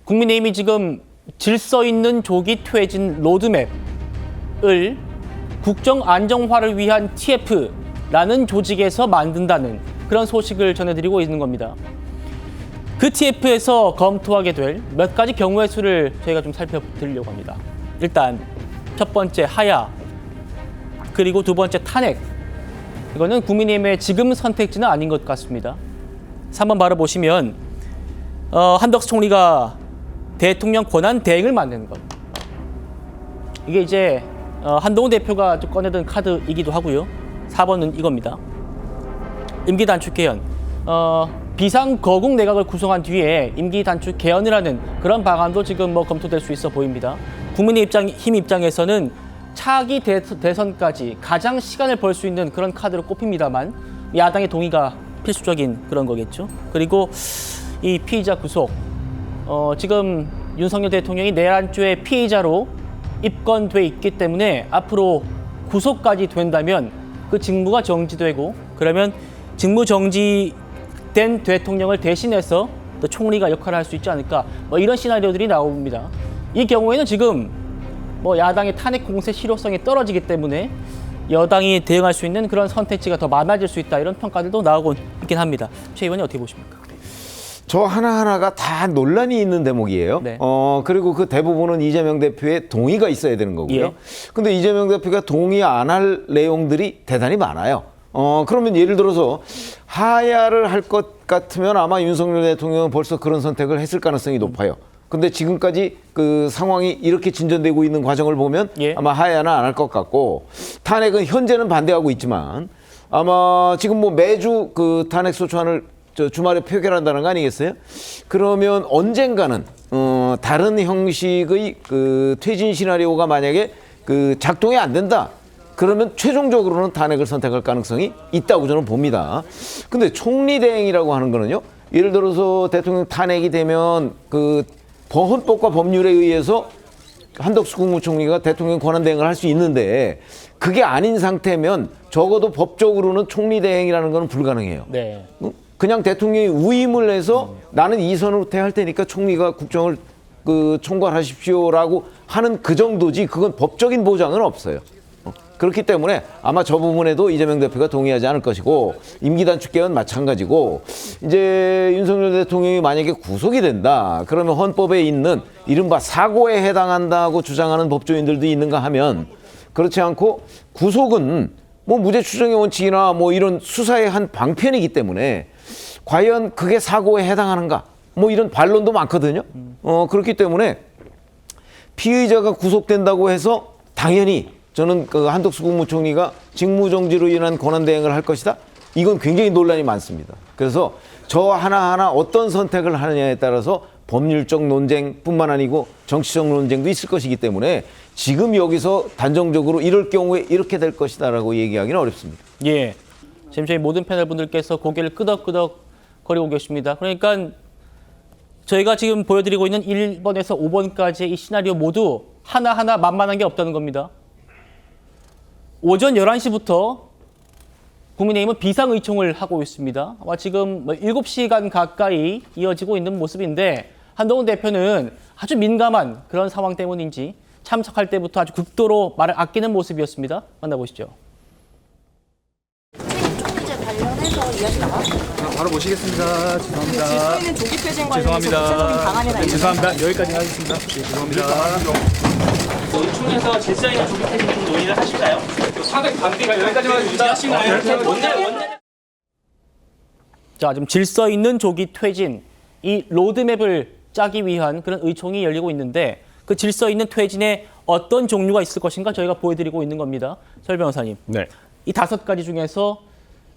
국민의힘이 지금 질서 있는 조기 퇴진 로드맵을 국정 안정화를 위한 TF라는 조직에서 만든다는 그런 소식을 전해드리고 있는 겁니다. 그 TF에서 검토하게 될 몇 가지 경우의 수를 저희가 좀 살펴드리려고 합니다. 일단 첫 번째 하야, 그리고 두 번째 탄핵. 이거는 국민의힘의 지금 선택지는 아닌 것 같습니다. 3번 바로 보시면 한덕수 총리가 대통령 권한 대행을 만드는 것. 이게 이제 한동훈 대표가 좀 꺼내던 카드이기도 하고요. 4번은 이겁니다. 임기 단축 개헌. 비상거국 내각을 구성한 뒤에 임기 단축 개헌을 하는 그런 방안도 지금 검토될 수 있어 보입니다. 국민의힘 입장에서는 차기 대선까지 가장 시간을 벌 수 있는 그런 카드로 꼽힙니다만 야당의 동의가 필수적인 그런 거겠죠. 그리고 이 피의자 구속. 지금 윤석열 대통령이 내란죄의 피의자로 입건돼 있기 때문에 앞으로 구속까지 된다면 그 직무가 정지되고, 그러면 직무 정지된 대통령을 대신해서 또 총리가 역할을 할 수 있지 않을까, 이런 시나리오들이 나옵니다. 이 경우에는 지금 야당의 탄핵 공세 실효성이 떨어지기 때문에 여당이 대응할 수 있는 그런 선택지가 더 많아질 수 있다, 이런 평가들도 나오고 있긴 합니다. 최 의원님 어떻게 보십니까? 저 하나하나가 다 논란이 있는 대목이에요. 네. 그리고 그 대부분은 이재명 대표의 동의가 있어야 되는 거고요. 예. 근데 이재명 대표가 동의 안 할 내용들이 대단히 많아요. 그러면 예를 들어서 하야를 할 것 같으면 아마 윤석열 대통령은 벌써 그런 선택을 했을 가능성이 높아요. 근데 지금까지 그 상황이 이렇게 진전되고 있는 과정을 보면 예. 아마 하야는 안 할 것 같고, 탄핵은 현재는 반대하고 있지만 아마 지금 매주 그 탄핵 소추안을 주말에 표결한다는 거 아니겠어요? 그러면 언젠가는 다른 형식의 그 퇴진 시나리오가 만약에 그 작동이 안 된다, 그러면 최종적으로는 탄핵을 선택할 가능성이 있다고 저는 봅니다. 근데 총리 대행이라고 하는 거는요, 예를 들어서 대통령 탄핵이 되면 그 헌법과 법률에 의해서 한덕수 국무총리가 대통령 권한 대행을 할 수 있는데, 그게 아닌 상태면 적어도 법적으로는 총리 대행이라는 건 불가능해요. 네. 그냥 대통령이 우임을 해서 나는 이 선으로 퇴할 테니까 총리가 국정을 총괄하십시오라고 하는 그 정도지, 그건 법적인 보장은 없어요. 그렇기 때문에 아마 저 부분에도 이재명 대표가 동의하지 않을 것이고, 임기 단축 개헌 마찬가지고, 이제 윤석열 대통령이 만약에 구속이 된다, 그러면 헌법에 있는 이른바 사고에 해당한다고 주장하는 법조인들도 있는가 하면, 그렇지 않고 구속은 무죄 추정의 원칙이나 이런 수사의 한 방편이기 때문에 과연 그게 사고에 해당하는가, 이런 반론도 많거든요. 그렇기 때문에 피의자가 구속된다고 해서 당연히 저는 그 한덕수 국무총리가 직무정지로 인한 권한대행을 할 것이다, 이건 굉장히 논란이 많습니다. 그래서 저 하나하나 어떤 선택을 하느냐에 따라서 법률적 논쟁뿐만 아니고 정치적 논쟁도 있을 것이기 때문에 지금 여기서 단정적으로 이럴 경우에 이렇게 될 것이다라고 얘기하기는 어렵습니다. 예. 지금 저희 모든 패널 분들께서 고개를 끄덕끄덕 거리고 계십니다. 그러니까 저희가 지금 보여드리고 있는 1번에서 5번까지의 이 시나리오 모두 하나하나 만만한 게 없다는 겁니다. 오전 11시부터 국민의힘은 비상의총을 하고 있습니다. 지금 7시간 가까이 이어지고 있는 모습인데, 한동훈 대표는 아주 민감한 그런 상황 때문인지 참석할 때부터 아주 극도로 말을 아끼는 모습이었습니다. 만나보시죠. 총리제 관련해서 이야기 나왔어요. 바로 모시겠습니다. 죄송합니다. 질서 있는 조기 퇴진 관련해서 죄송합니다. 구체적인 방안이나 이런 죄송합니다. 여기까지 하겠습니다. 죄송합니다. 의총에서 질서 있는 조기 퇴진 좀 논의를 하실까요? 사백 반대가 여기까지만 유지하시나요? 원내 자, 지금 질서 있는 조기 퇴진, 이 로드맵을 짜기 위한 그런 의총이 열리고 있는데, 그 질서 있는 퇴진에 어떤 종류가 있을 것인가 저희가 보여드리고 있는 겁니다. 설 변호사님. 네. 이 5가지 중에서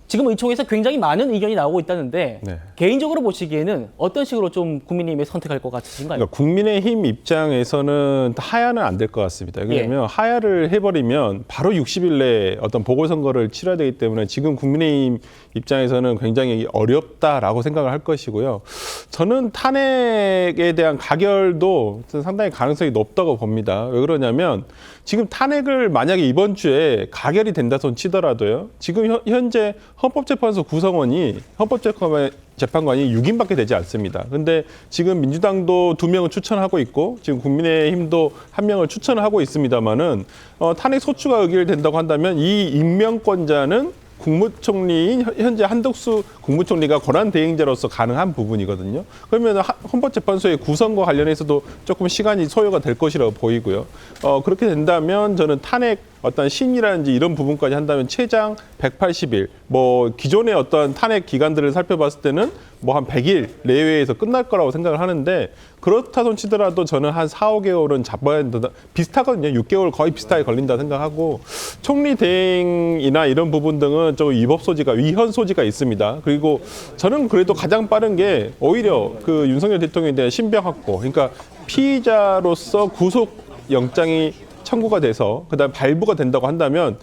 지금 의총에서 굉장히 많은 의견이 나오고 있다는데, 네. 개인적으로 보시기에는 어떤 식으로 좀 국민의힘이 선택할 것 같으신가요? 그러니까 국민의힘 입장에서는 하야는 안 될 것 같습니다. 왜냐하면 하야를 해버리면 바로 60일 내에 어떤 보궐선거를 치러야 되기 때문에 지금 국민의힘 입장에서는 굉장히 어렵다라고 생각을 할 것이고요. 저는 탄핵에 대한 가결도 상당히 가능성이 높다고 봅니다. 왜 그러냐면 지금 탄핵을 만약에 이번 주에 가결이 된다 손 치더라도요, 지금 현재 헌법재판소 구성원이 헌법재판관이 6인밖에 되지 않습니다. 근데 지금 민주당도 2명을 추천하고 있고 지금 국민의힘도 1명을 추천하고 있습니다만은 탄핵 소추가 의결된다고 한다면 이 임명권자는 국무총리인 현재 한덕수 국무총리가 권한 대행자로서 가능한 부분이거든요. 그러면 헌법재판소의 구성과 관련해서도 조금 시간이 소요가 될 것이라고 보이고요. 그렇게 된다면 저는 탄핵 어떤 심의라든지 이런 부분까지 한다면 최장 180일, 뭐 기존의 어떤 탄핵 기간들을 살펴봤을 때는 뭐 한 100일 내외에서 끝날 거라고 생각을 하는데 그렇다 손 치더라도 저는 한 4, 5개월은 잡아야 된다. 비슷하거든요. 6개월 거의 비슷하게 걸린다 생각하고 총리 대행이나 이런 부분 등은 좀 위법 소지가, 위헌 소지가 있습니다. 그리고 저는 그래도 가장 빠른 게 오히려 그 윤석열 대통령에 대한 신병 확보, 그러니까 피의자로서 구속 영장이 청구가 돼서 그다음 발부가 된다고 한다면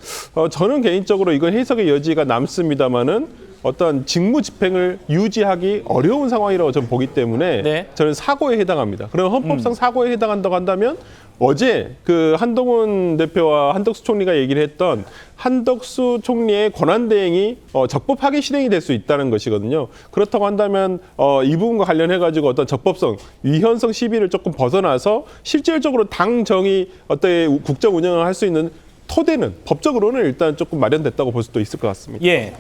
저는 개인적으로 이건 해석의 여지가 남습니다만은 어떤 직무 집행을 유지하기 어려운 상황이라고 저는 보기 때문에 네. 저는 사고에 해당합니다. 그럼 헌법상 사고에 해당한다고 한다면 어제 그 한동훈 대표와 한덕수 총리가 얘기를 했던 한덕수 총리의 권한대행이 적법하게 실행이 될 수 있다는 것이거든요. 그렇다고 한다면 이 부분과 관련해가지고 어떤 적법성, 위헌성 시비를 조금 벗어나서 실질적으로 당 정의 어떤 국정 운영을 할 수 있는 토대는 법적으로는 일단 조금 마련됐다고 볼 수도 있을 것 같습니다. 예.